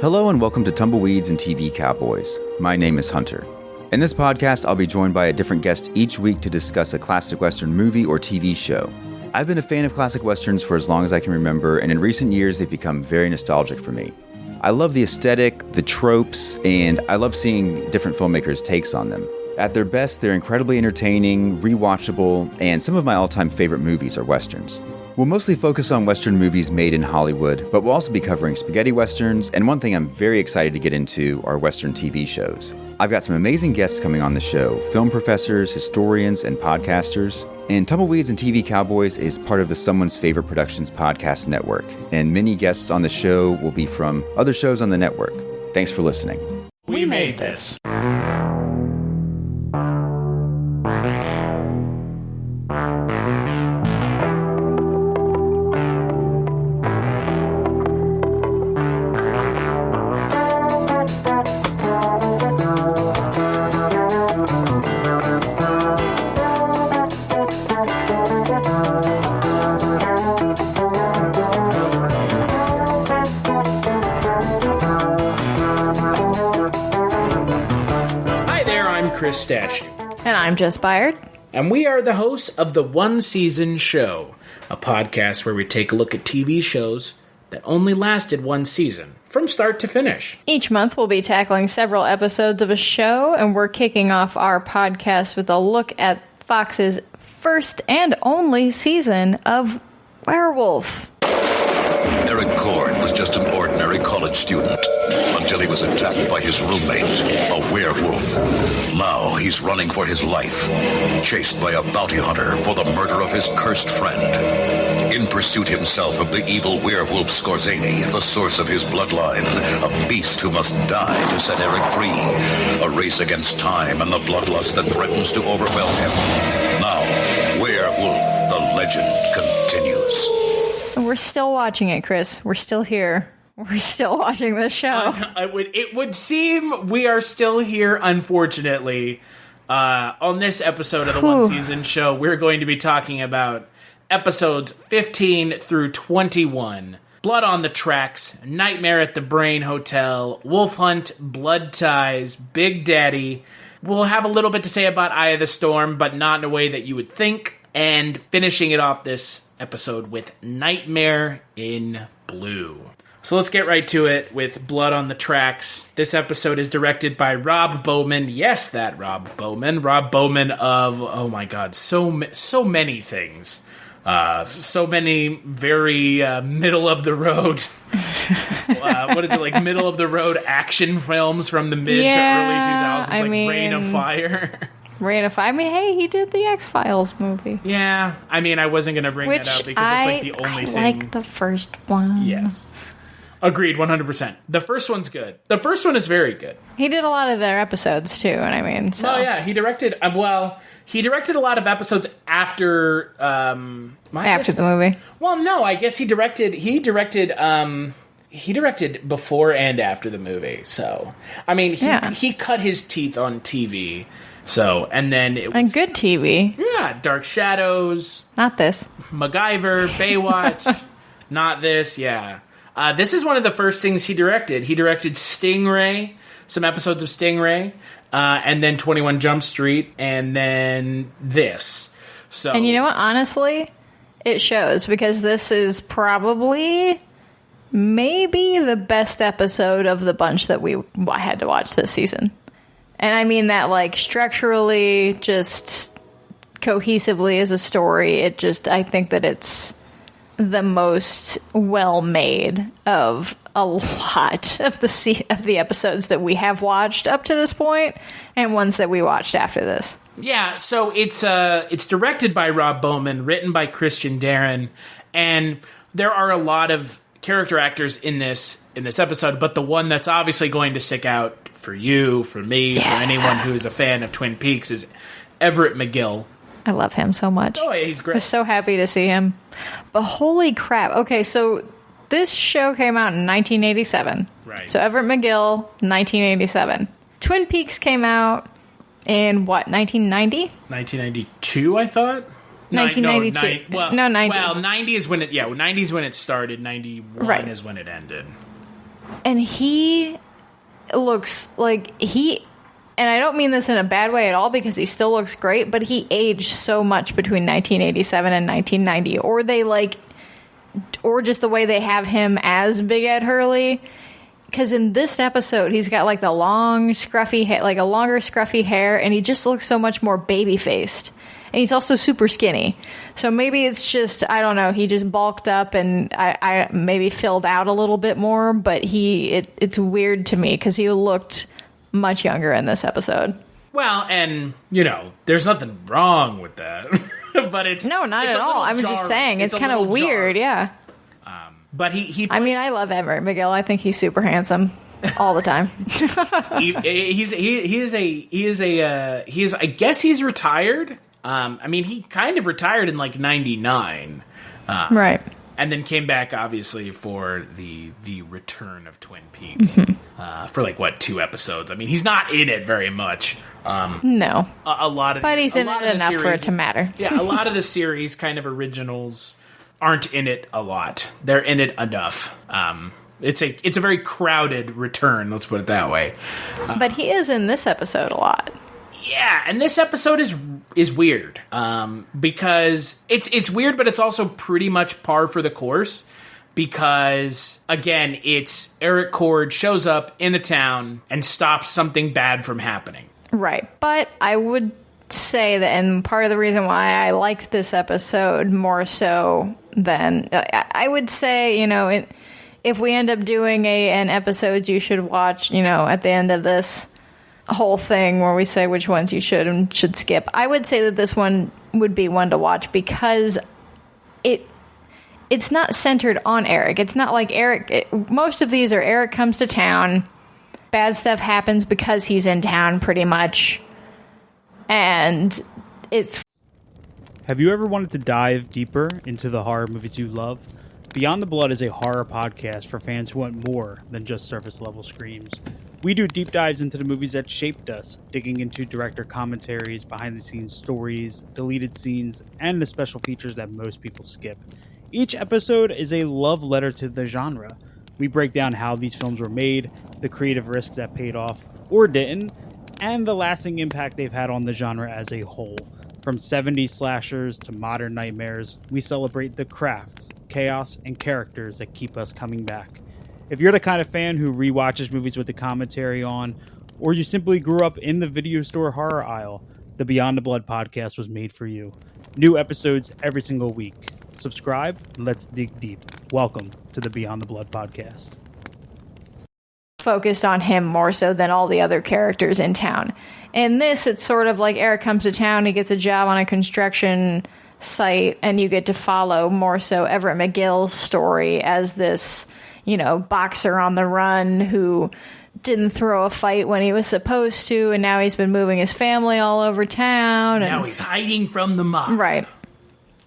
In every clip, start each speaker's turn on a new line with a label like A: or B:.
A: Hello and welcome to Tumbleweeds and TV Cowboys. My name is Hunter. In this podcast, I'll be joined by a different guest each week to discuss a classic Western movie or TV show. I've been a fan of classic Westerns for as long as I can remember, and in recent years, they've become very nostalgic for me. I love the aesthetic, the tropes, and I love seeing different filmmakers' takes on them. At their best, they're incredibly entertaining, rewatchable, and some of my all-time favorite movies are Westerns. We'll mostly focus on Western movies made in Hollywood, but we'll also be covering spaghetti Westerns, and one thing I'm very excited to get into are Western TV shows. I've got some amazing guests coming on the show, film professors, historians, and podcasters. And Tumbleweeds and TV Cowboys is part of the Someone's Favorite Productions podcast network, and many guests on the show will be from other shows on the network. Thanks for listening.
B: We made this.
C: And I'm Jess Byard.
B: And we are the hosts of the One Season Show, a podcast where we take a look at TV shows that only lasted one season, from start to finish.
C: Each month we'll be tackling several episodes of a show, and we're kicking off our podcast with a look at Fox's first and only season of Werewolf.
D: Eric Cord was just an ordinary college student until he was attacked by his roommate, a werewolf. Now he's running for his life, chased by a bounty hunter for the murder of his cursed friend. In pursuit himself of the evil werewolf Skorzeny, the source of his bloodline, a beast who must die to set Eric free. A race against time and the bloodlust that threatens to overwhelm him. Now, Werewolf, the legend continues.
C: We're still watching it, Chris. We're still here. We're still watching this show.
B: It would seem we are still here, unfortunately. On this episode of the One Season Show, we're going to be talking about episodes 15 through 21. Blood on the Tracks, Nightmare at the Brain Hotel, Wolf Hunt, Blood Ties, Big Daddy. We'll have a little bit to say about Eye of the Storm, but not in a way that you would think. And finishing it off this episode with Nightmare in Blue. So let's get right to it with Blood on the Tracks. This episode is directed by Rob Bowman. Yes, that Rob Bowman. Rob Bowman of, oh my god, so many things. So many very middle-of-the-road, what is it, like middle-of-the-road action films from the mid to early 2000s, like Reign of Fire.
C: Reign of Fire. I mean, hey, he did the X-Files movie.
B: Yeah, I mean, I wasn't going to bring that up because it's like the only thing.
C: I like the first one.
B: Yes. Agreed, 100%. The first one's good. The first one is very good.
C: He did a lot of their episodes, too, and I mean, so.
B: Oh, yeah, he directed, he directed a lot of episodes after,
C: after the movie.
B: Well, no, I guess he directed before and after the movie, so. I mean, he cut his teeth on TV. So, and then it was...
C: And good TV.
B: Yeah, Dark Shadows.
C: Not this.
B: MacGyver, Baywatch. Not this, yeah. This is one of the first things he directed. He directed Stingray, some episodes of Stingray, and then 21 Jump Street, and then this. So,
C: and you know what? Honestly, it shows, because this is probably maybe the best episode of the bunch that I had to watch this season. And I mean that, like, structurally, just cohesively as a story, I think that it's the most well-made of a lot of the episodes that we have watched up to this point, and ones that we watched after this.
B: Yeah, so it's directed by Rob Bowman, written by Christian Darren, and there are a lot of character actors in this episode, but the one that's obviously going to stick out for you, for me, for anyone who is a fan of Twin Peaks is Everett McGill.
C: I love him so much.
B: Oh, yeah, he's great.
C: I'm so happy to see him. But holy crap. Okay, so this show came out in 1987.
B: Right.
C: So Everett McGill, 1987. Twin Peaks came out in, what, 1990?
B: 1992, I thought?
C: 1992.
B: No, 90. Well, 90 is when it, 90 is when it started. 91 is when it ended.
C: And he looks like and I don't mean this in a bad way at all because he still looks great, but he aged so much between 1987 and 1990. Or just the way they have him as Big Ed Hurley. Because in this episode, he's got like the long, scruffy hair, like a longer, scruffy hair, and he just looks so much more baby-faced. And he's also super skinny. So maybe it's just, I don't know, he just bulked up and I maybe filled out a little bit more, but it's weird to me because he looked much younger in this episode.
B: Well, and, there's nothing wrong with that. But it's
C: No, not at all. I'm just saying, it's kind of weird, yeah.
B: But he
C: I mean, I love Everett McGill. I think he's super handsome all the time.
B: I guess he's retired. I mean, he kind of retired in like 99.
C: Right.
B: And then came back, obviously, for the return of Twin Peaks. For like, 2 episodes. I mean, he's not in it very much.
C: No.
B: A lot of,
C: but he's in it enough
B: series,
C: for it to matter.
B: Yeah, a lot of the series kind of originals aren't in it a lot. They're in it enough. It's a very crowded return, let's put it that way.
C: But he is in this episode a lot.
B: Yeah, and this episode is weird. Because it's weird, but it's also pretty much par for the course. Because, again, it's Eric Cord shows up in a town and stops something bad from happening. Right.
C: But I would say that, and part of the reason why I liked this episode more so than, I would say, if we end up doing an episode you should watch, at the end of this whole thing where we say which ones you should and should skip, I would say that this one would be one to watch because it's not centered on Eric. It's not like most of these are Eric comes to town, bad stuff happens because he's in town pretty much. And it's...
E: Have you ever wanted to dive deeper into the horror movies you love? Beyond the Blood is a horror podcast for fans who want more than just surface-level screams. We do deep dives into the movies that shaped us, digging into director commentaries, behind-the-scenes stories, deleted scenes, and the special features that most people skip. Each episode is a love letter to the genre. We break down how these films were made, the creative risks that paid off or didn't, and the lasting impact they've had on the genre as a whole. From 70s slashers to modern nightmares, we celebrate the craft, chaos, and characters that keep us coming back. If you're the kind of fan who rewatches movies with the commentary on, or you simply grew up in the video store horror aisle, the Beyond the Blood podcast was made for you. New episodes every single week. Subscribe, let's dig deep. Welcome to the Beyond the Blood podcast.
C: Focused on him more so than all the other characters in town. In this, it's sort of like Eric comes to town, he gets a job on a construction site, and you get to follow more so Everett McGill's story as this, boxer on the run who didn't throw a fight when he was supposed to, and now he's been moving his family all over town.
B: Now he's hiding from the mob.
C: Right.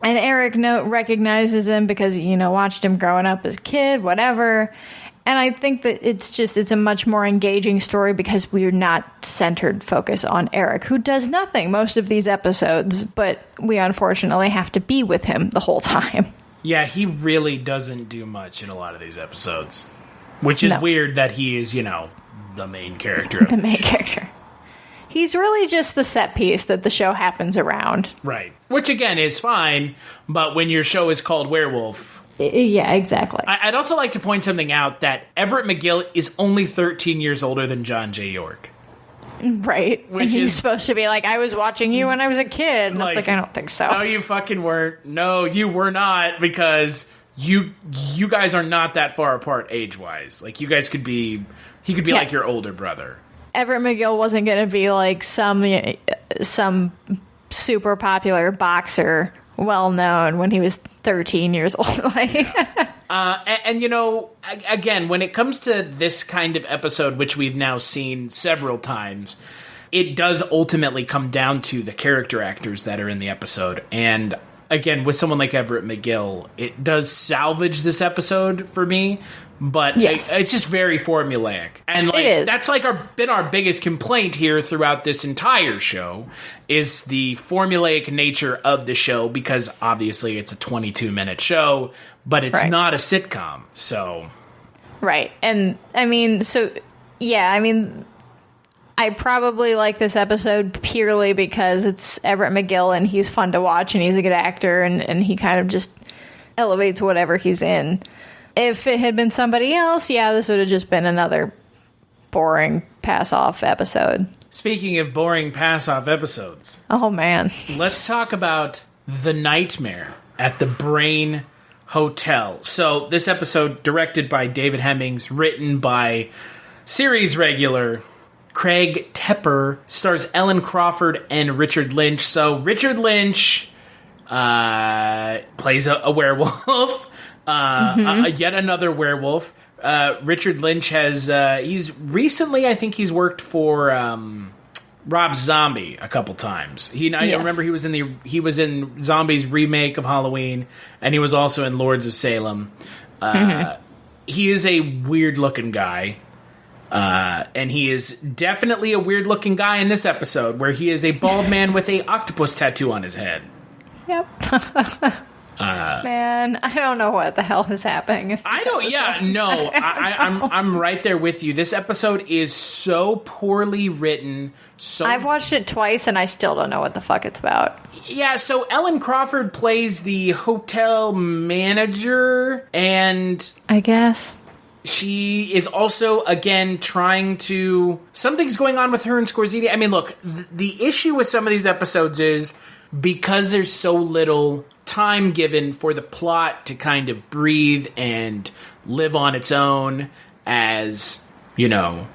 C: And Eric recognizes him because, watched him growing up as a kid, whatever. And I think that it's a much more engaging story because we're not centered focus on Eric, who does nothing most of these episodes, but we unfortunately have to be with him the whole time.
B: Yeah, he really doesn't do much in a lot of these episodes, which is weird that he is, the main character.
C: The main character. He's really just the set piece that the show happens around.
B: Right. Which, again, is fine, but when your show is called Werewolf...
C: Yeah, exactly.
B: I'd also like to point something out that Everett McGill is only 13 years older than John J. York.
C: Right. Which he's supposed to be like, I was watching you when I was a kid. And I was like, I don't think so.
B: No, you fucking weren't. No, you were not, because you guys are not that far apart age-wise. Like, you guys could be... He could be like your older brother.
C: Everett McGill wasn't going to be like some super popular boxer, well known, when he was 13 years old.
B: Again, when it comes to this kind of episode, which we've now seen several times, it does ultimately come down to the character actors that are in the episode. And again, with someone like Everett McGill, it does salvage this episode for me. But it's just very formulaic. And that's been our biggest complaint here throughout this entire show, is the formulaic nature of the show, because obviously it's a 22-minute show, but it's not a sitcom. So,
C: Right. And I mean, I probably like this episode purely because it's Everett McGill and he's fun to watch and he's a good actor and he kind of just elevates whatever he's in. If it had been somebody else, this would have just been another boring pass-off episode.
B: Speaking of boring pass-off episodes.
C: Oh, man.
B: Let's talk about The Nightmare at the Brain Hotel. So this episode, directed by David Hemmings, written by series regular Craig Tepper, stars Ellen Crawford and Richard Lynch. So Richard Lynch plays a werewolf, yet another werewolf. Richard Lynch has he's recently, I think he's worked for Rob Zombie a couple times. I remember he was in Zombie's remake of Halloween, and he was also in Lords of Salem. He is a weird looking guy. And he is definitely a weird-looking guy in this episode, where he is a bald man with a octopus tattoo on his head.
C: Yep. Man, I don't know what the hell is happening.
B: I'm right there with you. This episode is so poorly written.
C: I've watched it twice, and I still don't know what the fuck it's about.
B: Yeah, so Ellen Crawford plays the hotel manager, and
C: I guess
B: she is also, again, trying to... Something's going on with her and Skorzeny. I mean, look, the issue with some of these episodes is because there's so little time given for the plot to kind of breathe and live on its own as, an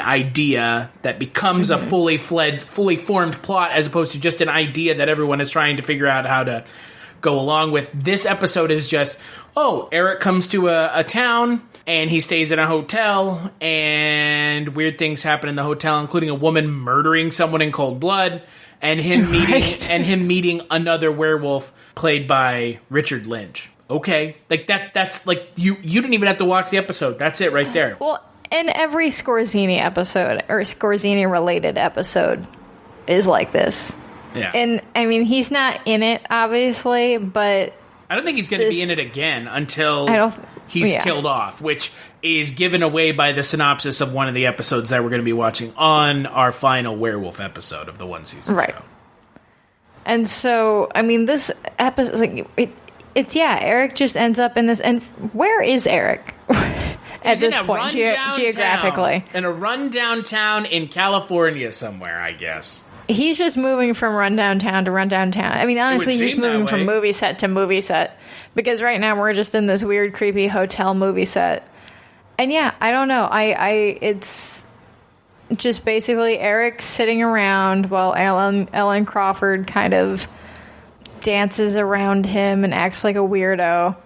B: idea that becomes a fully formed plot, as opposed to just an idea that everyone is trying to figure out how to go along with. This episode is just... Eric comes to a town, and he stays in a hotel, and weird things happen in the hotel, including a woman murdering someone in cold blood, and him meeting another werewolf played by Richard Lynch. Okay, like that's like you didn't even have to watch the episode. That's it right there.
C: Well, and every Skorzeny episode or Skorzeny related episode is like this.
B: Yeah,
C: and I mean he's not in it obviously, but.
B: I don't think he's going to be in it again until he's killed off, which is given away by the synopsis of one of the episodes that we're going to be watching on our final werewolf episode of the one season show.
C: And so, I mean, this episode, Eric just ends up in this, and where is Eric at this point, geographically?
B: In a rundown town in California somewhere, I guess.
C: He's just moving from rundown town to rundown town. I mean, honestly, he's moving from movie set to movie set. Because right now we're just in this weird, creepy hotel movie set. And I don't know. It's just basically Eric sitting around while Ellen Crawford kind of dances around him and acts like a weirdo.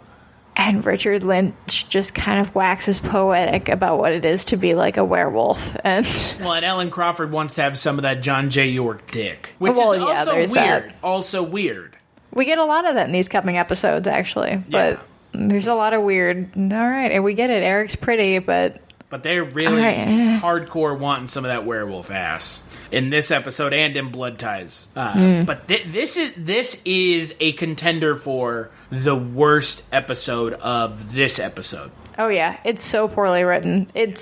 C: And Richard Lynch just kind of waxes poetic about what it is to be like a werewolf. And
B: Ellen Crawford wants to have some of that John J. York dick, which is also weird.
C: That.
B: Also weird.
C: We get a lot of that in these coming episodes, actually. But there's a lot of weird. All right, and we get it. Eric's pretty, but
B: they're really hardcore wanting some of that werewolf ass in this episode and in Blood Ties. But this is a contender for the worst episode of this episode.
C: Oh yeah, it's so poorly written. I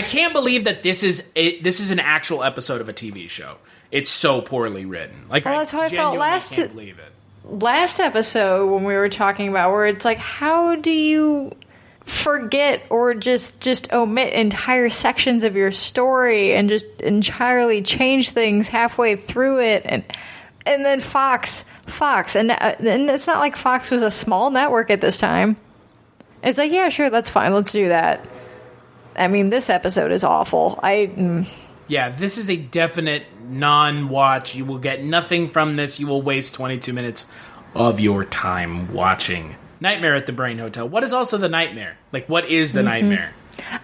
B: can't believe that this is an actual episode of a TV show. It's so poorly written. Like,
C: that's how I felt
B: can't believe it.
C: Last episode when we were talking about where it's like, how do you forget or just omit entire sections of your story and just entirely change things halfway through it, and then Fox, and it's not like Fox was a small network at this time. It's like, yeah, sure, that's fine, let's do that. I mean, this episode is awful.
B: Yeah, this is a definite non-watch. You will get nothing from this. You will waste 22 minutes of your time watching Nightmare at the Brain Hotel. What is also the nightmare? Like, what is the nightmare?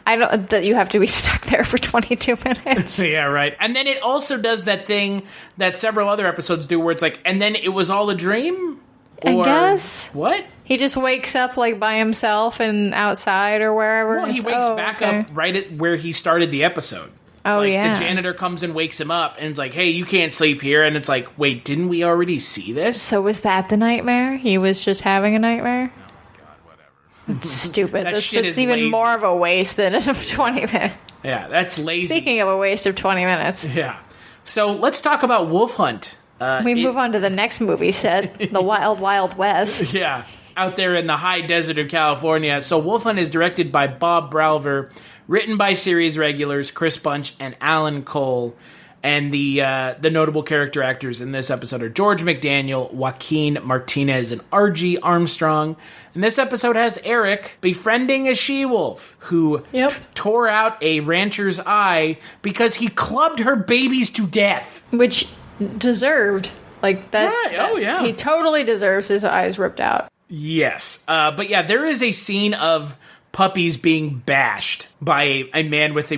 C: I don't... That you have to be stuck there for 22 minutes.
B: Yeah, right. And then it also does that thing that several other episodes do where it's like, and then it was all a dream?
C: I guess.
B: What?
C: He just wakes up, like, by himself and outside or wherever.
B: Well, he wakes back up right at where he started the episode.
C: Oh,
B: like,
C: yeah.
B: The janitor comes and wakes him up, and it's like, hey, you can't sleep here. And it's like, wait, didn't we already see this?
C: So was that the nightmare? He was just having a nightmare?
B: Oh, God,
C: Stupid.
B: That
C: That's
B: shit is
C: even
B: lazy.
C: more of a waste than 20 minutes.
B: Yeah, that's lazy.
C: Speaking of a waste of 20 minutes,
B: Yeah. So let's talk about Wolf Hunt.
C: we move on to the next movie set, The Wild Wild West.
B: Yeah, out there in the high desert of California. So Wolf Hunt is directed by Bob Bralver, written by series regulars Chris Bunch and Alan Cole. And the notable character actors in this episode are George McDaniel, Joaquin Martinez, and R.G. Armstrong. And this episode has Eric befriending a she-wolf who tore out a rancher's eye because he clubbed her babies to death.
C: Which deserved, like, that.
B: Right. Oh, yeah.
C: He totally deserves his eyes ripped out.
B: Yes. But yeah, there is a scene of puppies being bashed by a man with the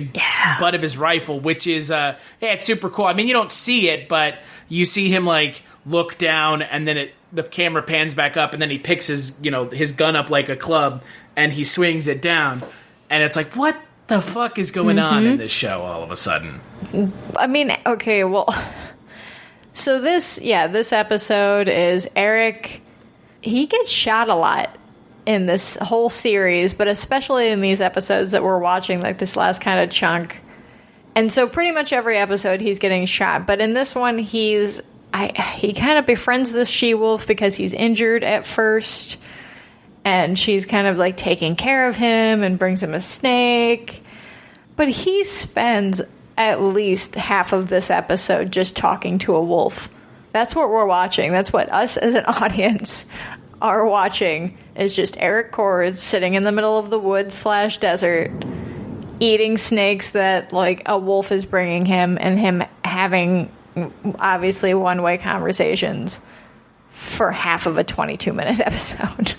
B: butt of his rifle, which is, it's super cool. I mean, you don't see it, but you see him, like, look down, and then the camera pans back up, and then he picks his gun up like a club, and he swings it down. And it's like, what the fuck is going on in this show all of a sudden?
C: I mean, okay, well, so this episode is Eric. He gets shot a lot in this whole series, but especially in these episodes that we're watching, like this last kind of chunk. And so pretty much every episode he's getting shot. But in this one, he kind of befriends this she-wolf because he's injured at first. And she's kind of like taking care of him and brings him a snake. But he spends at least half of this episode just talking to a wolf. That's what we're watching. That's what us as an audience are watching, is just Eric Cords sitting in the middle of the woods / desert, eating snakes that, like, a wolf is bringing him, and him having, obviously, one-way conversations for half of a 22-minute episode.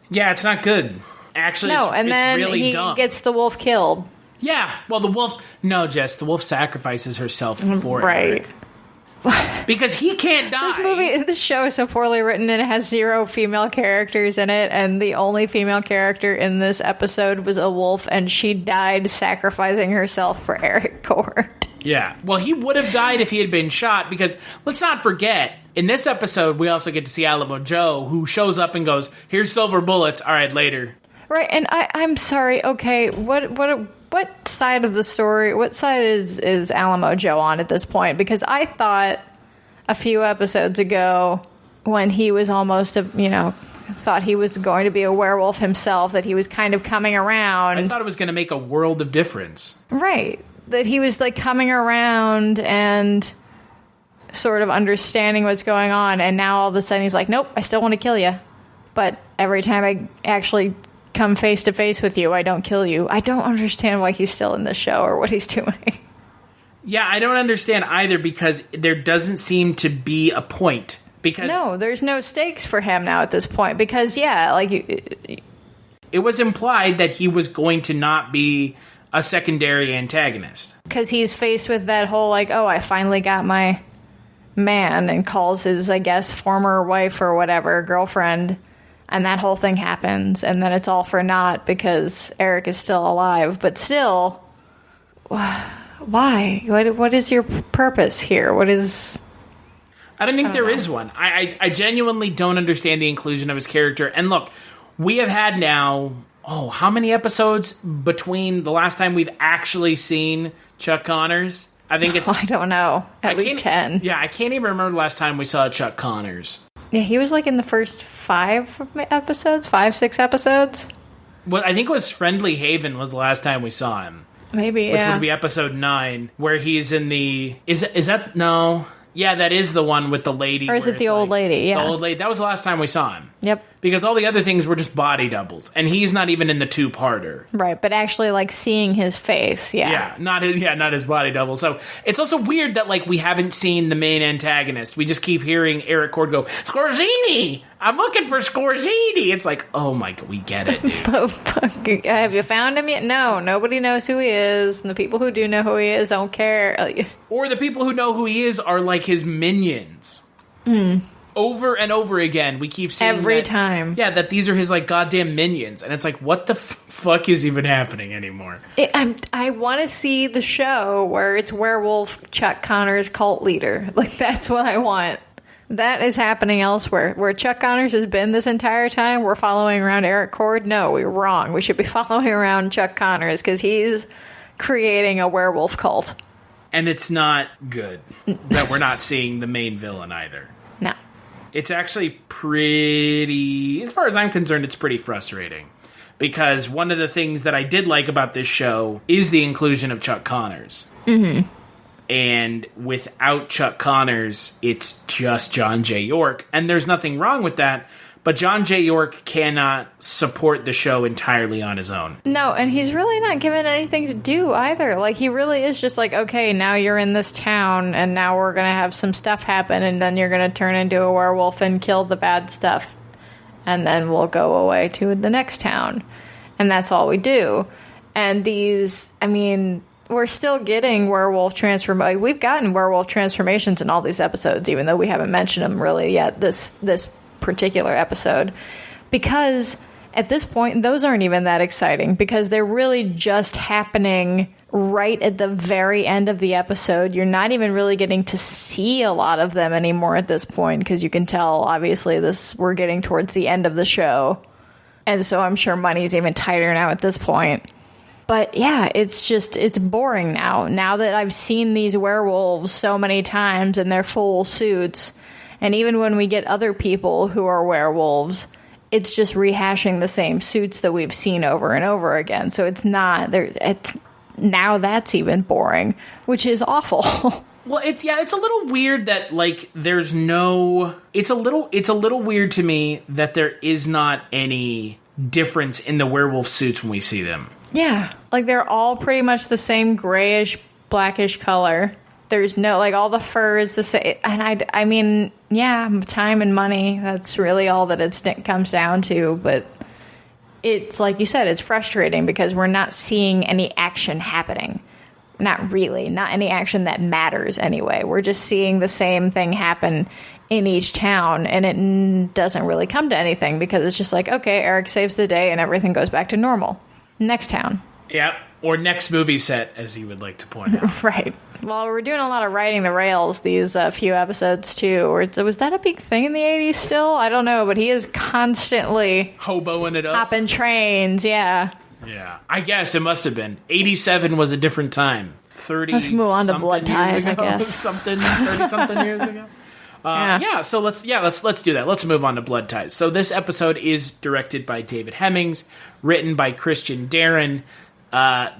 B: Yeah, it's not good. Actually,
C: no, and
B: it's
C: then
B: really
C: he
B: dumb.
C: gets the wolf killed.
B: Yeah, well, the wolf... No, Jess, the wolf sacrifices herself for
C: Right.
B: Eric. Because he can't die.
C: This show is so poorly written, and it has 0 female characters in it, and the only female character in this episode was a wolf, and she died sacrificing herself for Eric Cord.
B: Yeah, well, he would have died if he had been shot, because let's not forget, in this episode, we also get to see Alamo Joe, who shows up and goes, here's silver bullets, all right, later.
C: Right, and I'm sorry, okay, what side of the story, what side is Alamo Joe on at this point? Because I thought a few episodes ago, when he was almost, thought he was going to be a werewolf himself, that he was kind of coming around.
B: I thought it was going to make a world of difference.
C: Right, that he was, like, coming around and sort of understanding what's going on, and now all of a sudden he's like, nope, I still want to kill you. But every time I actually come face to face with you, I don't kill you. I don't understand why he's still in this show or what he's doing.
B: Yeah, I don't understand either, because there doesn't seem to be a point. Because
C: no, there's no stakes for him now at this point. Because, yeah, like...
B: it was implied that he was going to not be a secondary antagonist.
C: Because he's faced with that whole, like, oh, I finally got my man, and calls his, I guess, former wife or whatever, girlfriend, and that whole thing happens, and then it's all for naught because Eric is still alive. But still, why? What is your purpose here? What is...
B: I don't think there is one. I genuinely don't understand the inclusion of his character. And look, we have had now, how many episodes between the last time we've actually seen Chuck Connors? I think it's...
C: I don't know. At least 10.
B: Yeah, I can't even remember the last time we saw Chuck Connors.
C: Yeah, he was like in the first 5 episodes, 6 episodes.
B: Well, I think it was Friendly Haven was the last time we saw him.
C: Maybe,
B: Which would be episode 9, where he's in the... Is that... No. Yeah, that is the one with the lady.
C: Or is it the old lady? Yeah.
B: The old lady. That was the last time we saw him.
C: Yep.
B: Because all the other things were just body doubles. And he's not even in the 2-parter.
C: Right, but actually, like, seeing his face,
B: Yeah, not his body double. So it's also weird that, like, we haven't seen the main antagonist. We just keep hearing Eric Cord go, Skorzeny! I'm looking for Skorzeny! It's like, oh my God, we get it, dude.
C: Have you found him yet? No, nobody knows who he is. And the people who do know who he is don't care.
B: Or the people who know who he is are, like, his minions. Over and over again, we keep seeing
C: every time.
B: Yeah, that these are his, like, goddamn minions. And it's like, what the fuck is even happening anymore?
C: I want to see the show where it's Werewolf Chuck Connors cult leader. Like, that's what I want. that is happening elsewhere. Where Chuck Connors has been this entire time, we're following around Eric Cord. No, we're wrong. We should be following around Chuck Connors because he's creating a werewolf cult.
B: And it's not good that we're not seeing the main villain either.
C: No.
B: It's actually pretty, as far as I'm concerned, it's pretty frustrating. Because one of the things that I did like about this show is the inclusion of Chuck Connors.
C: Mm-hmm.
B: And without Chuck Connors, it's just John J. York. And there's nothing wrong with that. But John J. York cannot support the show entirely on his own.
C: No, and he's really not given anything to do either. Like, he really is just like, okay, now you're in this town, and now we're going to have some stuff happen, and then you're going to turn into a werewolf and kill the bad stuff. And then we'll go away to the next town. And that's all we do. And these, I mean, we're still getting werewolf transformations. We've gotten werewolf transformations in all these episodes, even though we haven't mentioned them really yet this particular episode, because at this point those aren't even that exciting because they're really just happening right at the very end of the episode. You're not even really getting to see a lot of them anymore at this point because you can tell obviously we're getting towards the end of the show, and so I'm sure money's even tighter now at this point. But yeah, it's boring now that I've seen these werewolves so many times in their full suits. And even when we get other people who are werewolves, it's just rehashing the same suits that we've seen over and over again. So it's not there. Now that's even boring, which is awful.
B: Well, it's a little weird that like there's no. It's a little weird to me that there is not any difference in the werewolf suits when we see them.
C: Yeah, like they're all pretty much the same grayish, blackish color. There's no, like, all the fur is the same. And I mean, yeah, time and money, that's really all that it comes down to. But it's, like you said, it's frustrating because we're not seeing any action happening. Not really. Not any action that matters anyway. We're just seeing the same thing happen in each town. And it doesn't really come to anything because it's just like, okay, Eric saves the day and everything goes back to normal. Next town.
B: Yep. Or next movie set, as you would like to point out.
C: Right. Well, we're doing a lot of riding the rails these few episodes, too. Was that a big thing in the 80s still? I don't know, but he is constantly
B: hoboing it up.
C: Hopping trains, yeah.
B: Yeah. I guess it must have been. 87 was a different time. 30
C: Let's move on to Blood Ties, I guess.
B: 30-something years ago. So let's do that. Let's move on to Blood Ties. So this episode is directed by David Hemmings, written by Christian Darren.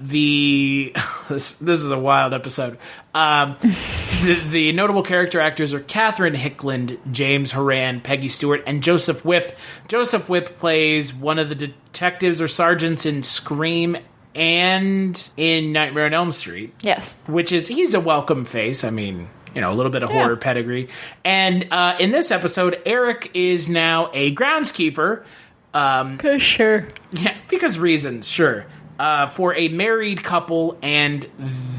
B: This is a wild episode. The notable character actors are Catherine Hickland, James Horan, Peggy Stewart, and Joseph Whipp. Joseph Whipp plays one of the detectives or sergeants in Scream and in Nightmare on Elm Street.
C: Yes.
B: He's a welcome face. I mean, a little bit of horror pedigree. And in this episode, Eric is now a groundskeeper.
C: 'Cause sure.
B: Yeah, because reasons, sure. For a married couple, and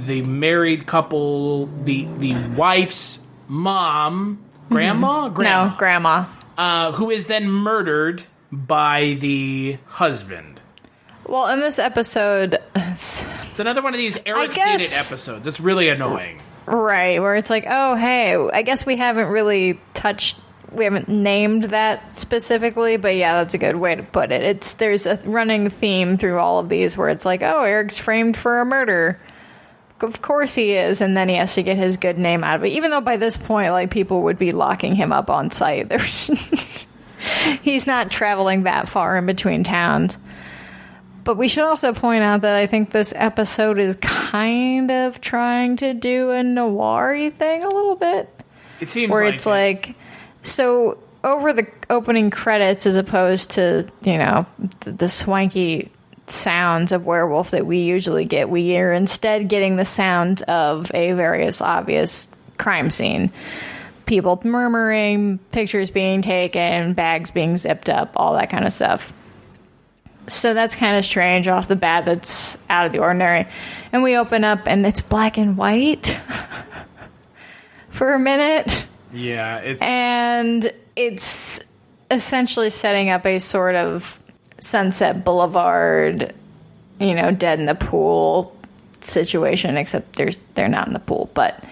B: the married couple, the wife's mom, grandma?
C: No, grandma.
B: Who is then murdered by the husband.
C: Well, in this episode...
B: It's another one of these Eric did it episodes. It's really annoying.
C: Right, where it's like, oh, hey, I guess we haven't really we haven't named that specifically, but yeah, that's a good way to put it. There's a running theme through all of these where it's like, oh, Eric's framed for a murder. Of course he is, and then he has to get his good name out of it, even though by this point, like, people would be locking him up on site. He's not traveling that far in between towns. But we should also point out that I think this episode is kind of trying to do a noir-y thing a little bit.
B: It seems
C: where it's like, so over the opening credits, as opposed to, the swanky sounds of Werewolf that we usually get, we are instead getting the sounds of a various obvious crime scene. People murmuring, pictures being taken, bags being zipped up, all that kind of stuff. So that's kind of strange off the bat. That's out of the ordinary. And we open up and it's black and white for a minute.
B: Yeah.
C: It's essentially setting up a sort of Sunset Boulevard, dead in the pool situation, except they're not in the pool. But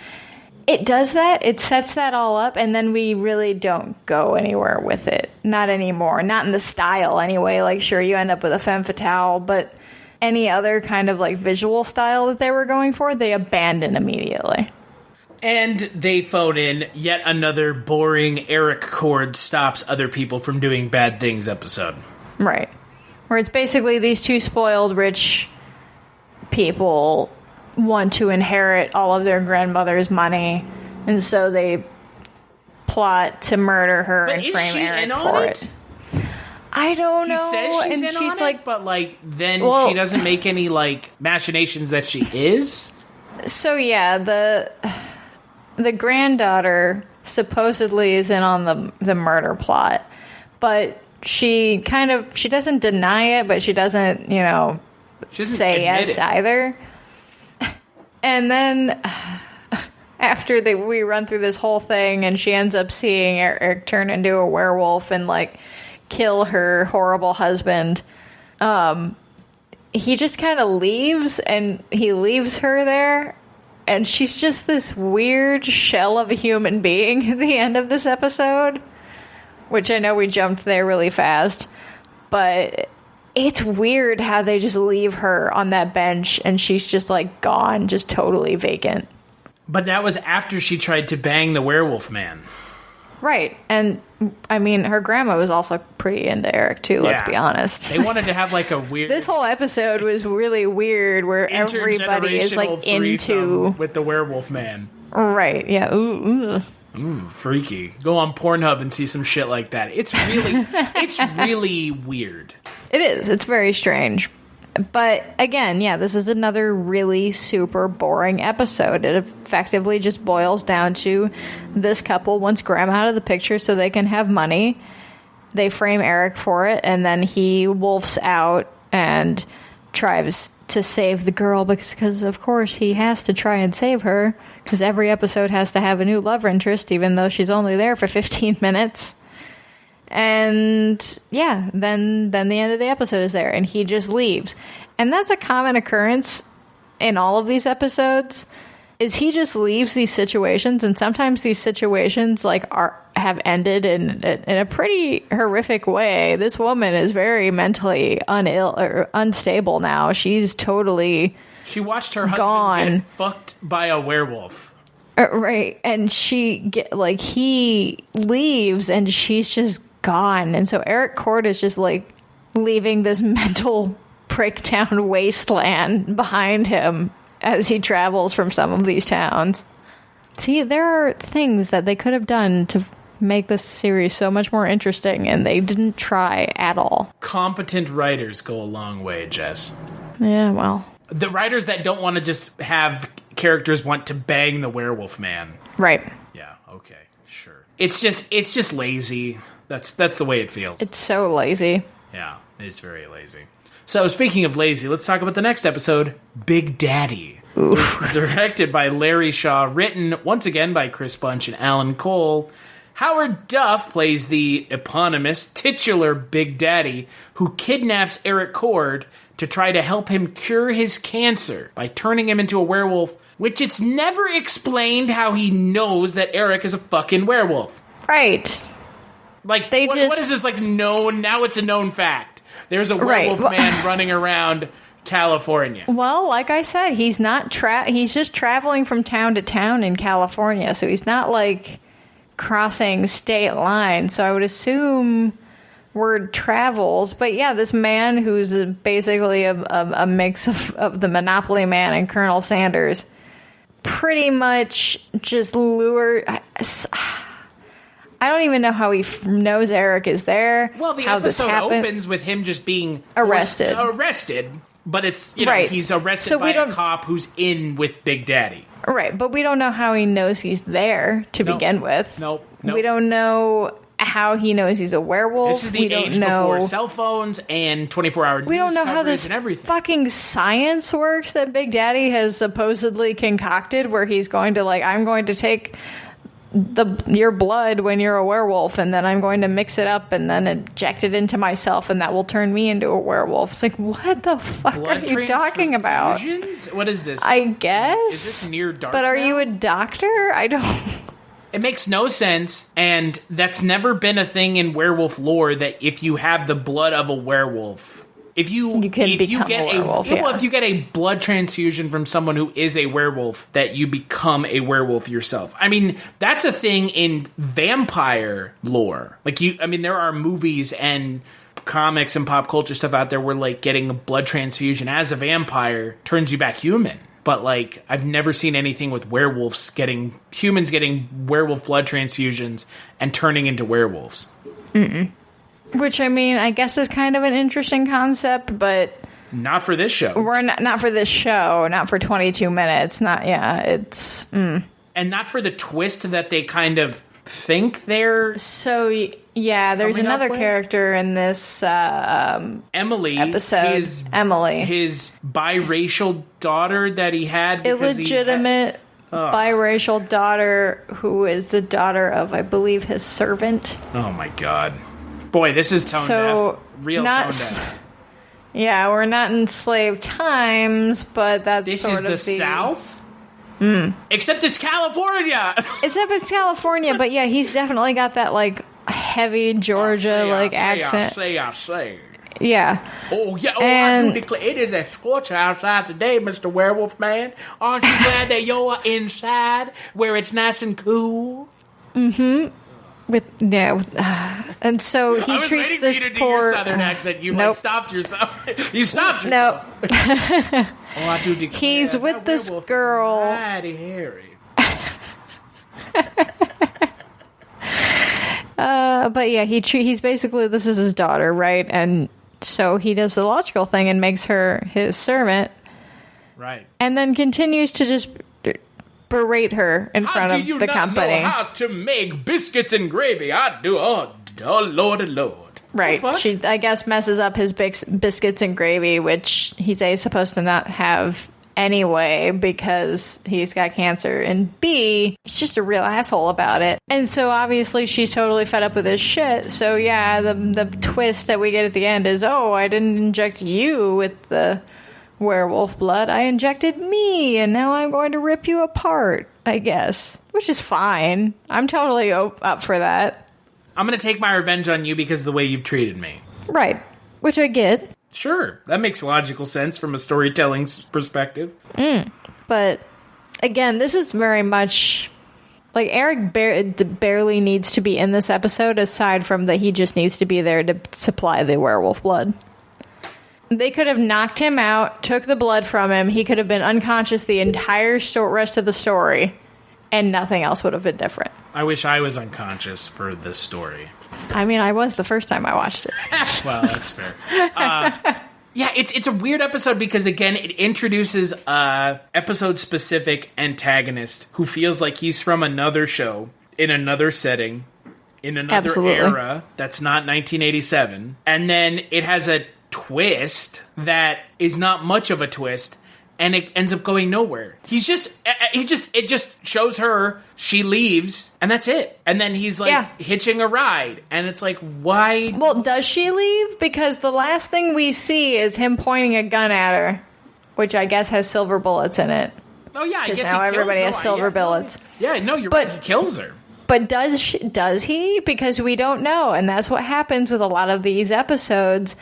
C: It does that. It sets that all up, and then we really don't go anywhere with it. Not anymore. Not in the style, anyway. Like, sure, you end up with a femme fatale, but any other kind of, like, visual style that they were going for, they abandon immediately.
B: And they phone in yet another boring Eric Cord stops other people from doing bad things episode.
C: Right. Where it's basically these two spoiled rich people want to inherit all of their grandmother's money, and so they plot to murder her and frame Eric for it. I don't know.
B: She says she's
C: and
B: in
C: she's
B: on
C: like,
B: it, but like then she doesn't make any like machinations that she is.
C: So yeah, the granddaughter supposedly is in on the murder plot, but she doesn't deny it, but she doesn't, say yes either. And then after we run through this whole thing, and she ends up seeing Eric turn into a werewolf and like kill her horrible husband, he just kind of leaves, and he leaves her there, and she's just this weird shell of a human being at the end of this episode, which I know we jumped there really fast, but it's weird how they just leave her on that bench and she's just like gone, just totally vacant.
B: But that was after she tried to bang the werewolf man.
C: Right. And I mean, her grandma was also pretty into Eric too, let's be honest.
B: They wanted to have like a weird...
C: This whole episode was really weird where everybody is like into...
B: with the werewolf man.
C: Right, yeah. Ooh.
B: Ooh, freaky. Go on Pornhub and see some shit like that. It's really weird.
C: It is. It's very strange. But again, yeah, this is another really super boring episode. It effectively just boils down to this couple wants Grandma out of the picture so they can have money. They frame Eric for it, and then he wolfs out and tries to save the girl because of course he has to try and save her because every episode has to have a new love interest even though she's only there for 15 minutes. And yeah, then the end of the episode is there and he just leaves. And that's a common occurrence in all of these episodes, is he just leaves these situations, and sometimes these situations like have ended in a pretty horrific way. This woman is very mentally unstable now. She's totally
B: She watched her husband
C: gone.
B: Get fucked by a werewolf.
C: Right, and he leaves and she's just gone. And so Eric Cord is just like leaving this mental breakdown wasteland behind him as he travels from some of these towns. See, there are things that they could have done to make this series so much more interesting, and they didn't try at all.
B: Competent writers go a long way, Jess.
C: Yeah, well.
B: The writers that don't want to just have characters want to bang the werewolf man.
C: Right.
B: Yeah, okay, sure. It's just lazy. That's the way it feels.
C: It's so lazy.
B: Yeah, it's very lazy. So, speaking of lazy, let's talk about the next episode, Big Daddy. Directed by Larry Shaw, written once again by Chris Bunch and Alan Cole. Howard Duff plays the eponymous titular Big Daddy who kidnaps Eric Cord to try to help him cure his cancer by turning him into a werewolf, which it's never explained how he knows that Eric is a fucking werewolf.
C: Right.
B: Like, what is this, like, known? Now it's a known fact. There's a werewolf man running around California.
C: Well, like I said, he's not he's just traveling from town to town in California, so he's not, like, crossing state lines. So I would assume word travels. But yeah, this man who's basically a mix of the Monopoly Man and Colonel Sanders pretty much just lure... I don't even know how he knows Eric is there.
B: Well, the episode opens with him just being
C: arrested,
B: but it's, he's arrested by a cop who's in with Big Daddy.
C: Right, but we don't know how he knows he's there to begin with.
B: Nope.
C: We don't know how he knows he's a werewolf.
B: This is the age before cell phones and 24-hour news.
C: We don't know how this fucking science works that Big Daddy has supposedly concocted, where he's going to, like, I'm going to take your blood when you're a werewolf, and then I'm going to mix it up and then inject it into myself, and that will turn me into a werewolf. It's like, what the fuck are you talking about?
B: What is this?
C: I guess.
B: Is this near dark?
C: But are
B: now?
C: you a doctor? I don't.
B: It makes no sense, and that's never been a thing in werewolf lore, that if you have the blood of a werewolf, if you get a werewolf, if you get a blood transfusion from someone who is a werewolf, that you become a werewolf yourself. I mean, that's a thing in vampire lore. Like, there are movies and comics and pop culture stuff out there where, like, getting a blood transfusion as a vampire turns you back human. But, like, I've never seen anything with humans getting werewolf blood transfusions and turning into werewolves.
C: Mm-mm. Which, I guess is kind of an interesting concept, but...
B: Not for this show.
C: We're not for this show, not for 22 minutes, it's...
B: And not for the twist that they kind of think they're...
C: So, yeah, there's another character in this
B: Emily
C: episode. Emily.
B: His biracial daughter that he had.
C: Illegitimate biracial daughter who is the daughter of, I believe, his servant.
B: Oh, my God. Boy, this is tone deaf. Real tone deaf.
C: Yeah, we're not in slave times, but that's
B: this
C: sort
B: is
C: of
B: the South? Except it's California!
C: Except it's California, but yeah, he's definitely got that, like, heavy Georgia, accent.
B: Say.
C: Yeah.
B: Oh, yeah. Oh, I do declare, it is a scorcher outside today, Mr. Werewolf Man. Aren't you glad that you're inside, where it's nice and cool?
C: Mm-hmm. And so he treats this poor...
B: do your southern accent. You stopped yourself. You stopped yourself.
C: Nope.
B: I do declare
C: he's with this girl.
B: Mighty hairy.
C: But yeah, he's basically, this is his daughter, right? And so he does the logical thing and makes her his servant.
B: Right.
C: And then continues to just berate her in front of the company.
B: Know how to make biscuits and gravy? I do. Oh Lord.
C: Right. She, I guess, messes up his biscuits and gravy, which he's A, supposed to not have anyway because he's got cancer, and B, he's just a real asshole about it. And so obviously she's totally fed up with his shit. So yeah, the twist that we get at the end is, I didn't inject you with the werewolf blood, I injected me, and now I'm going to rip you apart, I guess. Which is fine. I'm totally up for that.
B: I'm going to take my revenge on you because of the way you've treated me.
C: Right. Which I get.
B: Sure. That makes logical sense from a storytelling perspective.
C: But, again, this is very much... Like, Eric barely needs to be in this episode, aside from that he just needs to be there to supply the werewolf blood. They could have knocked him out, took the blood from him. He could have been unconscious the entire rest of the story, and nothing else would have been different.
B: I wish I was unconscious for this story.
C: I was the first time I watched it.
B: Well, that's fair. Yeah, it's a weird episode because, again, it introduces a episode-specific antagonist who feels like he's from another show, in another setting, in another era that's not 1987. And then it has a twist that is not much of a twist, and it ends up going nowhere. It just shows her, she leaves, and that's it. And then he's like hitching a ride, and it's like, why?
C: Well, does she leave? Because the last thing we see is him pointing a gun at her, which I guess has silver bullets in it.
B: Oh yeah, I guess
C: now everybody has silver bullets.
B: Yeah, no, you're right. He kills her.
C: But does he? Because we don't know, and that's what happens with a lot of these episodes.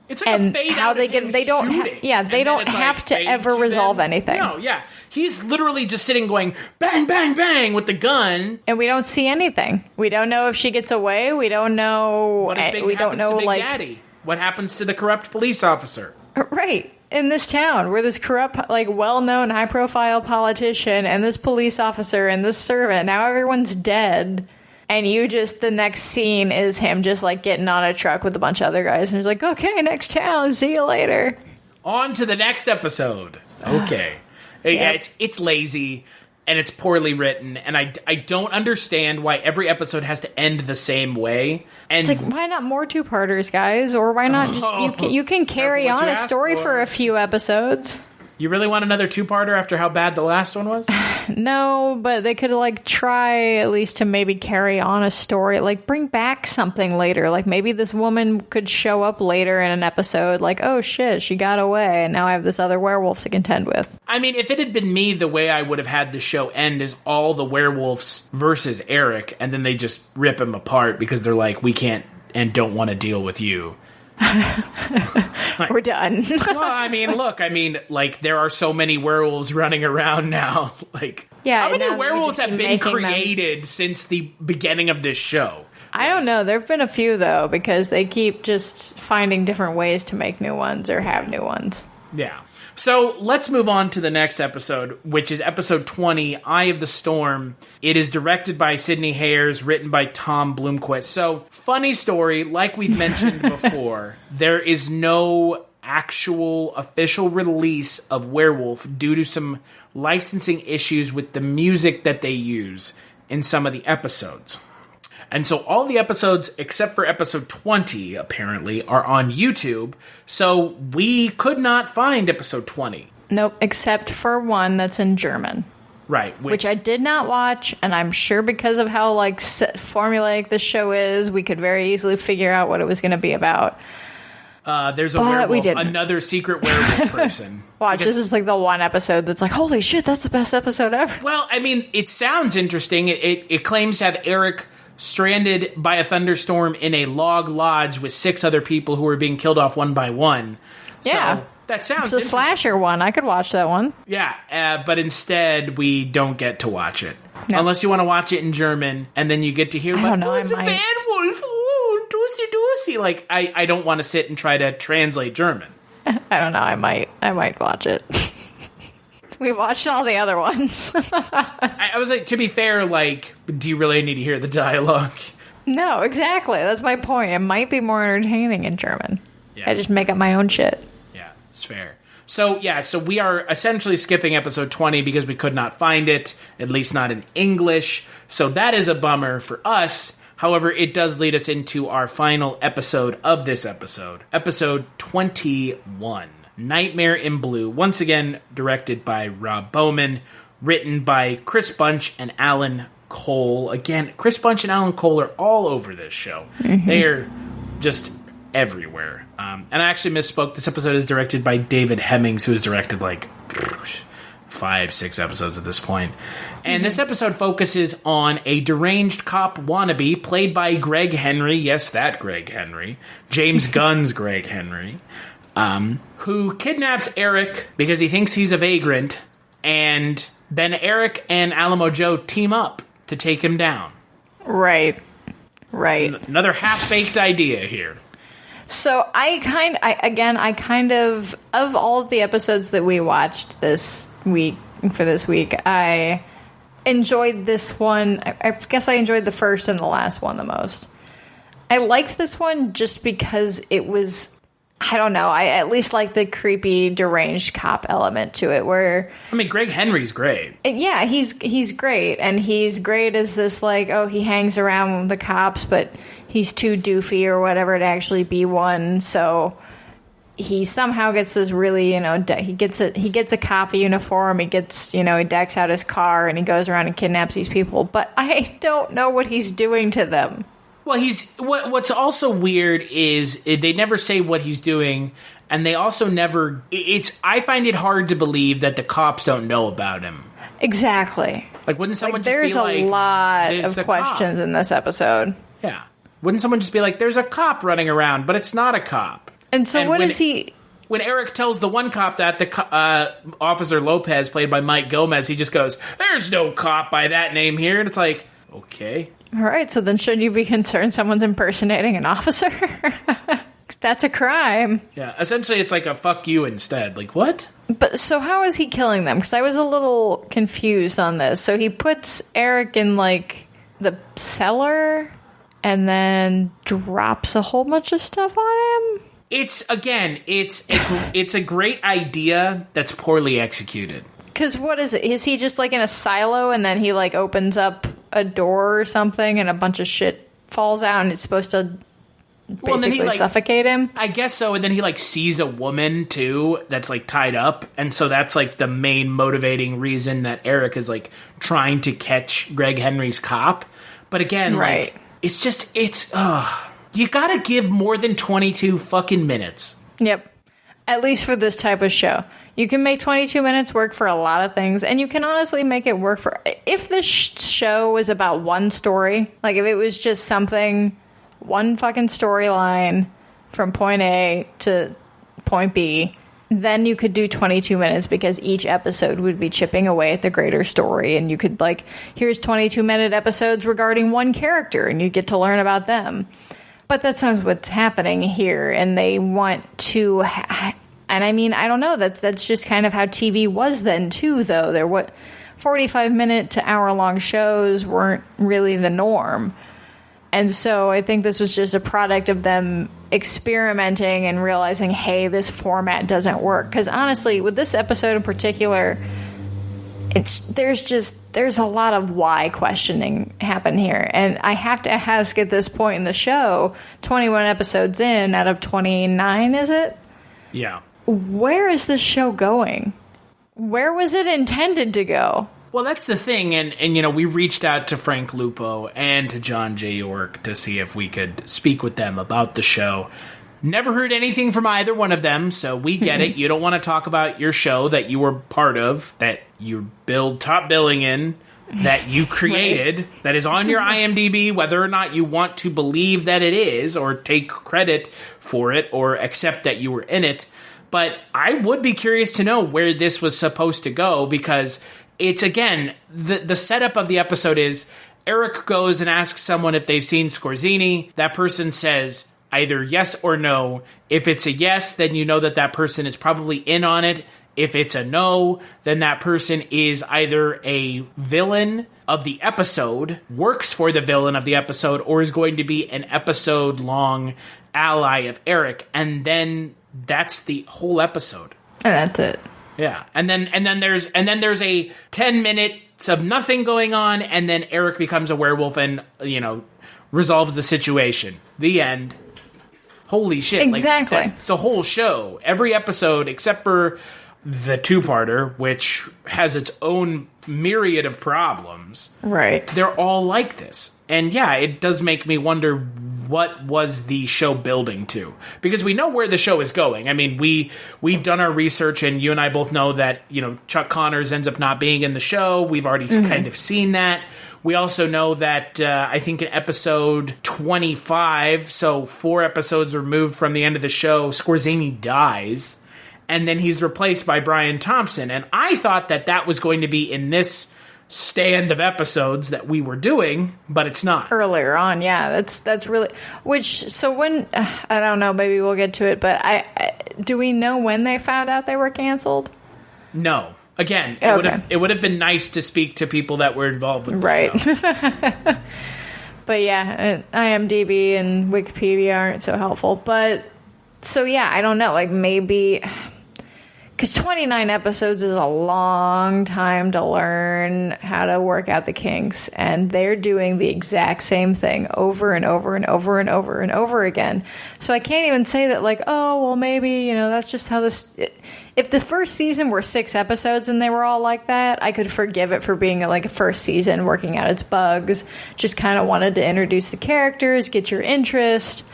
B: It's like a fade out of him shooting.
C: They don't have to ever resolve anything.
B: No, yeah. He's literally just sitting going bang, bang, bang with the gun.
C: And we don't see anything. We don't know if she gets away. We don't know.
B: What Daddy? What happens to the corrupt police officer?
C: Right. In this town, where this corrupt, well-known, high-profile politician and this police officer and this servant, now everyone's dead. And the next scene is him just, getting on a truck with a bunch of other guys. And he's like, okay, next town, see you later.
B: On to the next episode. Okay. Yeah, it's lazy, and it's poorly written, and I don't understand why every episode has to end the same way. And
C: it's why not more two-parters, guys? Or why not just, you can carry on a story for a few episodes.
B: You really want another two-parter after how bad the last one was?
C: No, but they could like try at least to maybe carry on a story, like bring back something later. Like maybe this woman could show up later in an episode like, oh shit, she got away and now I have this other werewolf to contend with.
B: I mean, if it had been me, the way I would have had the show end is all the werewolves versus Eric, and then they just rip him apart because they're like, we can't and don't want to deal with you.
C: We're done.
B: Well, I mean, like, there are so many werewolves running around now. Like,
C: yeah,
B: how many
C: now
B: werewolves
C: just
B: have
C: keep
B: been
C: making
B: created since the beginning of this show?
C: I don't know. There have been a few, though, because they keep just finding different ways to make new ones or have new ones.
B: Yeah. So let's move on to the next episode, which is episode 20, Eye of the Storm. It is directed by Sidney Hayers, written by Tom Blomquist. So, funny story, like we've mentioned before, there is no actual official release of Werewolf due to some licensing issues with the music that they use in some of the episodes. And so all the episodes, except for episode 20, apparently, are on YouTube. So we could not find episode 20.
C: Nope, except for one that's in German.
B: Right.
C: Which I did not watch, and I'm sure because of how like formulaic this show is, we could very easily figure out what it was going to be about.
B: There's a werewolf, another secret werewolf person.
C: Watch, this is like the one episode that's like, holy shit, that's the best episode ever.
B: Well, I mean, it sounds interesting. It claims to have Eric stranded by a thunderstorm in a log lodge with 6 other people who were being killed off one by one.
C: Yeah.
B: So that sounds
C: It's a slasher one. I could watch that one.
B: Yeah, but instead we don't get to watch it.
C: No.
B: Unless you want to watch it in German, and then you get to hear, who's a werewolf? Ooh, doozy. Like, I don't want to sit and try to translate German.
C: I don't know. I might watch it. We watched all the other ones.
B: I was like, to be fair, like, do you really need to hear the dialogue?
C: No, exactly. That's my point. It might be more entertaining in German.
B: Yeah.
C: I just make up my own shit.
B: Yeah, it's fair. So we are essentially skipping episode 20 because we could not find it, at least not in English. So that is a bummer for us. However, it does lead us into our final episode of this episode. Episode 21. Nightmare in Blue, once again directed by Rob Bowman, written by Chris Bunch and Alan Cole. Again, Chris Bunch and Alan Cole are all over this show. Mm-hmm. They are just everywhere. And I actually misspoke. This episode is directed by David Hemmings, who has directed like 5-6 episodes at this point. And this episode focuses on a deranged cop wannabe played by Greg Henry. Yes, that Greg Henry. James Gunn's Greg Henry. Who kidnaps Eric because he thinks he's a vagrant, and then Eric and Alamo Joe team up to take him down.
C: Right.
B: Another half-baked idea here.
C: So I kind of all of the episodes that we watched this week, I enjoyed this one. I guess I enjoyed the first and the last one the most. I liked this one just because it was, I don't know, I at least like the creepy, deranged cop element to it, where...
B: I mean, Greg Henry's great.
C: Yeah, he's great, and he's great as this, like, oh, he hangs around with the cops, but he's too doofy or whatever to actually be one, so he somehow gets this really, he gets a cop uniform, he decks out his car, and he goes around and kidnaps these people, but I don't know what he's doing to them.
B: Well, what's also weird is they never say what he's doing, and they also never... I find it hard to believe that the cops don't know about him.
C: Exactly.
B: Like, wouldn't someone just be like...
C: There's a lot of questions in this episode.
B: Yeah. Wouldn't someone just be like, there's a cop running around, but it's not a cop?
C: And so what is he...
B: When Eric tells the one cop that, Officer Lopez, played by Mike Gomez, he just goes, there's no cop by that name here. And it's like, okay...
C: All right, so then shouldn't you be concerned someone's impersonating an officer? That's a crime.
B: Yeah, essentially it's like a fuck you instead. Like, what?
C: But so how is he killing them? Because I was a little confused on this. So he puts Eric in, like, the cellar and then drops a whole bunch of stuff on him?
B: It's a great idea that's poorly executed.
C: Because what is it? Is he just, like, in a silo and then he, like, opens up a door or something and a bunch of shit falls out and it's supposed to basically suffocate him.
B: I guess so. And then he like sees a woman too that's like tied up, and so that's like the main motivating reason that Eric is like trying to catch Greg Henry's cop. But again, like it's you gotta give more than 22 fucking minutes.
C: Yep. At least for this type of show. You can make 22 minutes work for a lot of things, and you can honestly make it work for... If this show was about one story, like if it was just something, one fucking storyline from point A to point B, then you could do 22 minutes because each episode would be chipping away at the greater story, and you could like, here's 22-minute episodes regarding one character, and you get to learn about them. But that's not what's happening here, and they want to... And I mean, I don't know. That's just kind of how TV was then, too, though. 45-minute to hour-long shows weren't really the norm. And so I think this was just a product of them experimenting and realizing, hey, this format doesn't work. Because honestly, with this episode in particular, there's a lot of why questioning happen here. And I have to ask at this point in the show, 21 episodes in out of 29, is it?
B: Yeah.
C: Where is this show going? Where was it intended to go?
B: Well, that's the thing, and you know, we reached out to Frank Lupo and to John J. York to see if we could speak with them about the show. Never heard anything from either one of them, so we get it. You don't want to talk about your show that you were part of, that you billed top billing in, that you created, right, that is on your IMDb, whether or not you want to believe that it is, or take credit for it, or accept that you were in it. But I would be curious to know where this was supposed to go, because it's, again, the setup of the episode is Eric goes and asks someone if they've seen Skorzeny. That person says either yes or no. If it's a yes, then you know that person is probably in on it. If it's a no, then that person is either a villain of the episode, works for the villain of the episode, or is going to be an episode-long ally of Eric. And then that's the whole episode.
C: And that's it.
B: Yeah. And then there's a 10 minutes of nothing going on, and then Eric becomes a werewolf and, you know, resolves the situation. The end. Holy shit.
C: Exactly.
B: Like, it's a whole show. Every episode, except for the two-parter, which has its own myriad of problems.
C: Right.
B: They're all like this. And yeah, it does make me wonder what was the show building to. Because we know where the show is going. I mean, we've done our research, and you and I both know that, you know, Chuck Connors ends up not being in the show. We've already kind of seen that. We also know that I think in episode 25, so 4 episodes removed from the end of the show, Skorzeny dies. And then he's replaced by Brian Thompson. And I thought that was going to be in this stand of episodes that we were doing, but it's not.
C: Earlier on, yeah. That's really... So when... I don't know, maybe we'll get to it, but do we know when they found out they were canceled?
B: No. Again,
C: Okay.
B: it would have been nice to speak to people that were involved with the
C: right.
B: show.
C: But yeah, IMDb and Wikipedia aren't so helpful. But, so yeah, I don't know. Like, maybe... Because 29 episodes is a long time to learn how to work out the kinks. And they're doing the exact same thing over and over and over and over and over again. So I can't even say that, like, oh, well, maybe, you know, that's just how this... If the first season were 6 episodes and they were all like that, I could forgive it for being like a first season, working out its bugs. Just kind of wanted to introduce the characters, get your interest.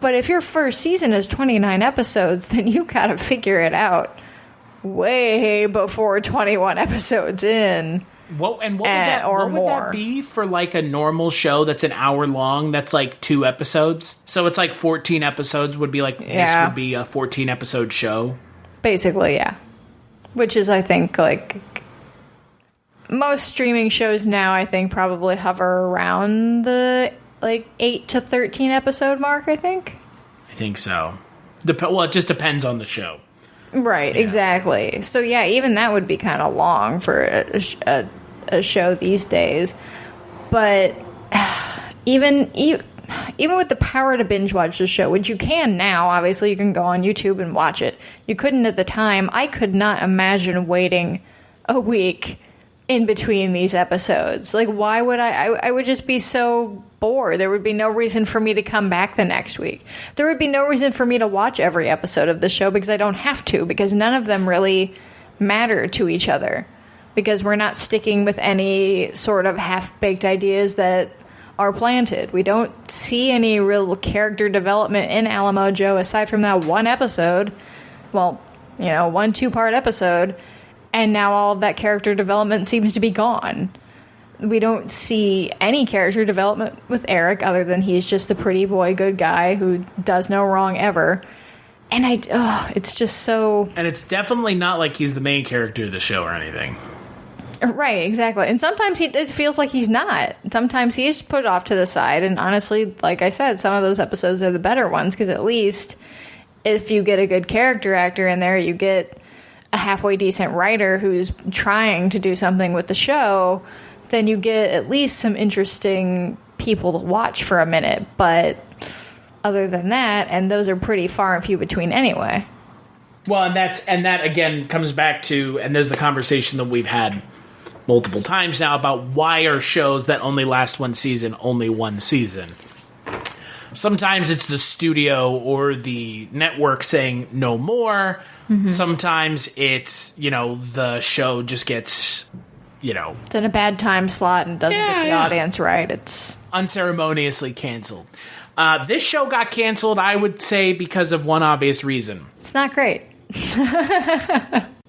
C: But if your first season is 29 episodes, then you got to figure it out way before 21 episodes in.
B: What would that be for like a normal show that's an hour long, that's like 2 episodes? So it's like 14 episodes would be like, this would be a 14 episode show? Basically,
C: yeah. Which is, I think, like, most streaming shows now, I think, probably hover around the, like, 8 to 13 episode mark, I think.
B: I think so. Well, it just depends on the show.
C: Right, exactly. So, yeah, even that would be kind of long for a show these days. But even with the power to binge watch the show, which you can now, obviously you can go on YouTube and watch it. You couldn't at the time. I could not imagine waiting a week in between these episodes. Like, why would I would just be so bored. There would be no reason for me to come back the next week. There would be no reason for me to watch every episode of the show because I don't have to, because none of them really matter to each other, because we're not sticking with any sort of half-baked ideas that are planted. We don't see any real character development in Alamo Joe aside from that one episode. Well, 1-2-part episode, and now all of that character development seems to be gone. We don't see any character development with Eric other than he's just the pretty boy good guy who does no wrong ever. And it's just so...
B: And it's definitely not like he's the main character of the show or anything.
C: Right, exactly. And sometimes it feels like he's not. Sometimes he's put off to the side. And honestly, like I said, some of those episodes are the better ones, because at least if you get a good character actor in there, you get a halfway decent writer who's trying to do something with the show, then you get at least some interesting people to watch for a minute. But other than that, and those are pretty far and few between anyway.
B: Well, and that again comes back to, and there's the conversation that we've had multiple times now about why are shows that only last one season only one season. Sometimes it's the studio or the network saying no more. Mm-hmm. Sometimes it's, the show just gets,
C: it's in a bad time slot and doesn't get the audience right. It's
B: unceremoniously canceled. This show got canceled, I would say, because of one obvious reason.
C: It's not great.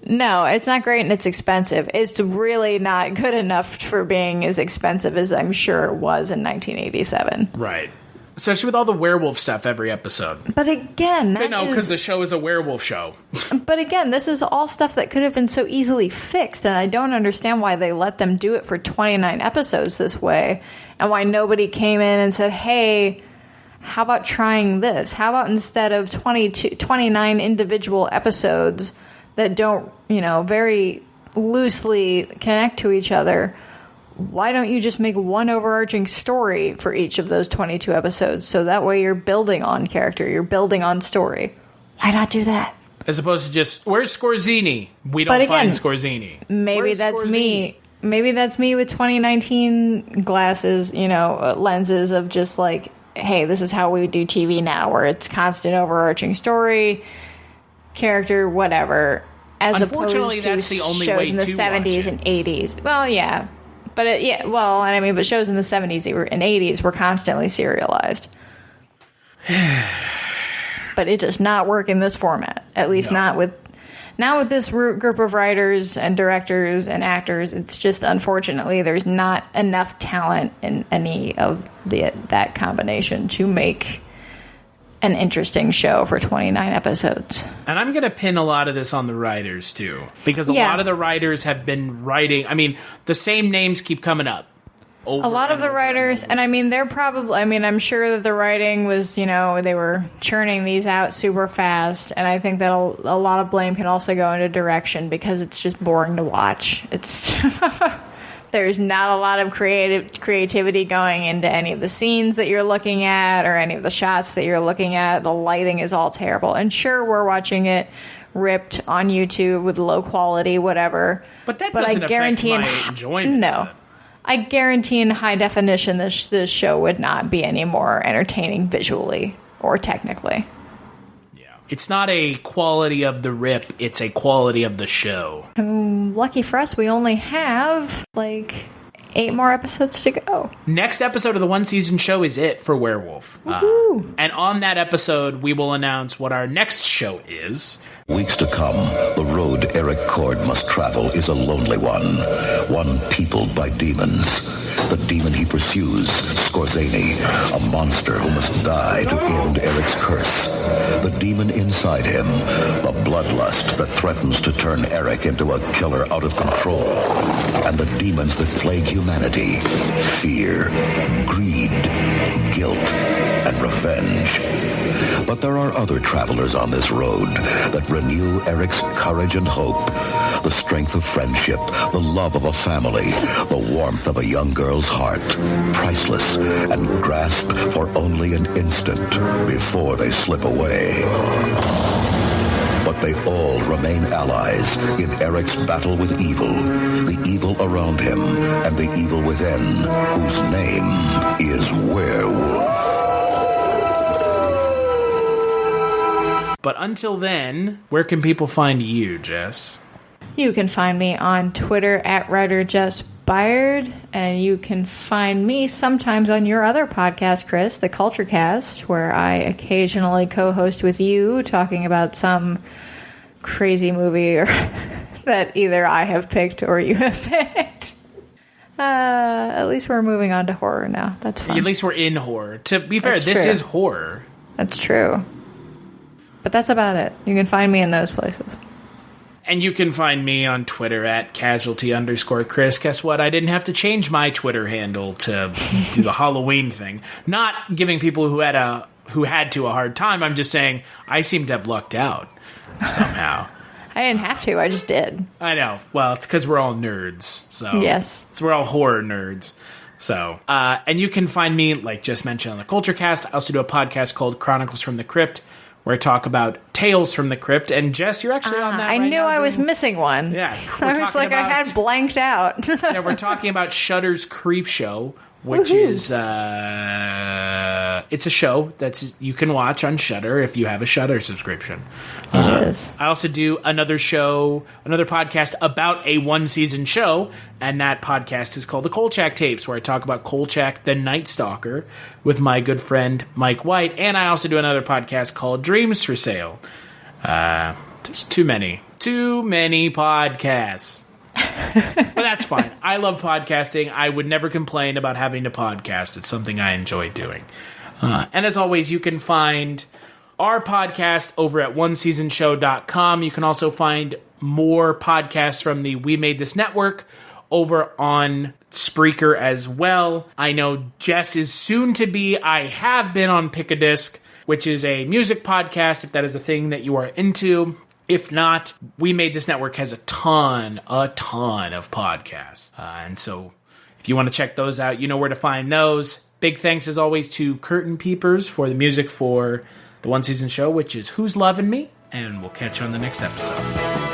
C: No, it's not great, and it's expensive. It's really not good enough for being as expensive as I'm sure it was in 1987.
B: Right. Especially with all the werewolf stuff every episode.
C: But again,
B: because the show is a werewolf show.
C: But again, this is all stuff that could have been so easily fixed, and I don't understand why they let them do it for 29 episodes this way, and why nobody came in and said, hey, how about trying this? How about instead of 29 individual episodes that don't, very loosely connect to each other, why don't you just make one overarching story for each of those 22 episodes? So that way you're building on character, you're building on story. Why not do that?
B: As opposed to just, where's Skorzeny? We don't find Skorzeny.
C: Maybe that's me. Maybe that's me with 2019 glasses, lenses of just like, hey, this is how we do TV now, where it's constant overarching story, character, whatever, as opposed to that's the only shows in the 70s and 80s. Well, yeah. But but shows in the 70s and 80s were constantly serialized. But it does not work in this format. At least not with this group of writers and directors and actors. It's just, unfortunately, there's not enough talent in any of that combination to make an interesting show for 29 episodes.
B: And I'm going to pin a lot of this on the writers, too. Because a lot of the writers have been writing... I mean, the same names keep coming up. A lot of the
C: writers, and they're probably... I'm sure that the writing was, they were churning these out super fast, and I think that a lot of blame can also go into direction, because it's just boring to watch. It's... There's not a lot of creativity going into any of the scenes that you're looking at or any of the shots that you're looking at. The lighting is all terrible. And sure, we're watching it ripped on YouTube with low quality, whatever.
B: But that doesn't affect my enjoyment.
C: No. I guarantee in high definition this show would not be any more entertaining visually or technically.
B: It's not a quality of the rip, it's a quality of the show.
C: Lucky for us, we only have, 8 more episodes to go.
B: Next episode of the one-season show is it for Werewolf. And on that episode, we will announce what our next show is.
D: Weeks to come, the road Eric Cord must travel is a lonely one peopled by demons. The demon he pursues, Skorzeny, a monster who must die to end Eric's curse. The demon inside him, the bloodlust that threatens to turn Eric into a killer out of control. And the demons that plague humanity, fear, greed, guilt, and revenge. But there are other travelers on this road that renew Eric's courage and hope, the strength of friendship, the love of a family, the warmth of a young girl's heart, priceless and grasped for only an instant before they slip away. But but they all remain allies in Eric's battle with evil, the evil around him, and the evil within, whose name is Werewolf.
B: But until then, where can people find you, Jess?
C: You can find me on Twitter at WriterJessByard, and you can find me sometimes on your other podcast, Chris, The Culture Cast, where I occasionally co-host with you, talking about some crazy movie or that either I have picked or you have picked. At least we're moving on to horror now. That's fun.
B: At least we're in horror. To be fair,
C: That's
B: this
C: true.
B: is horror.
C: That's true. But that's about it. You can find me in those places.
B: And you can find me on Twitter at casualty_Chris. Guess what? I didn't have to change my Twitter handle to do the Halloween thing. Not giving people who had to a hard time. I'm just saying I seem to have lucked out somehow.
C: I didn't have to. I just did.
B: I know. Well, it's because we're all nerds. So
C: yes,
B: we're all horror nerds. So, and you can find me, like just mentioned, on the Culture Cast. I also do a podcast called Chronicles from the Crypt, where I talk about Tales from the Crypt. And Jess, you're actually on that.
C: I
B: right
C: knew
B: now
C: I was missing one.
B: Yeah,
C: I was like, I had blanked out.
B: Yeah, we're talking about Shudder's Creep Show, which is it's a show that's you can watch on Shudder if you have a Shudder subscription.
C: It is.
B: I also do another podcast about a one-season show, and that podcast is called The Kolchak Tapes, where I talk about Kolchak the Night Stalker with my good friend Mike White, and I also do another podcast called Dreams for Sale. There's too many podcasts. But that's fine. I love podcasting. I would never complain about having to podcast. It's something I enjoy doing. And as always, you can find our podcast over at oneseasonshow.com. You can also find more podcasts from the We Made This Network over on Spreaker as well. I know Jess is soon to be, I have been on Pick a Disc, which is a music podcast, if that is a thing that you are into. If not, We Made This Network has a ton of podcasts. And so if you want to check those out, you know where to find those. Big thanks, as always, to Curtain Peepers for the music for the one-season show, which is Who's Lovin' Me? And we'll catch you on the next episode.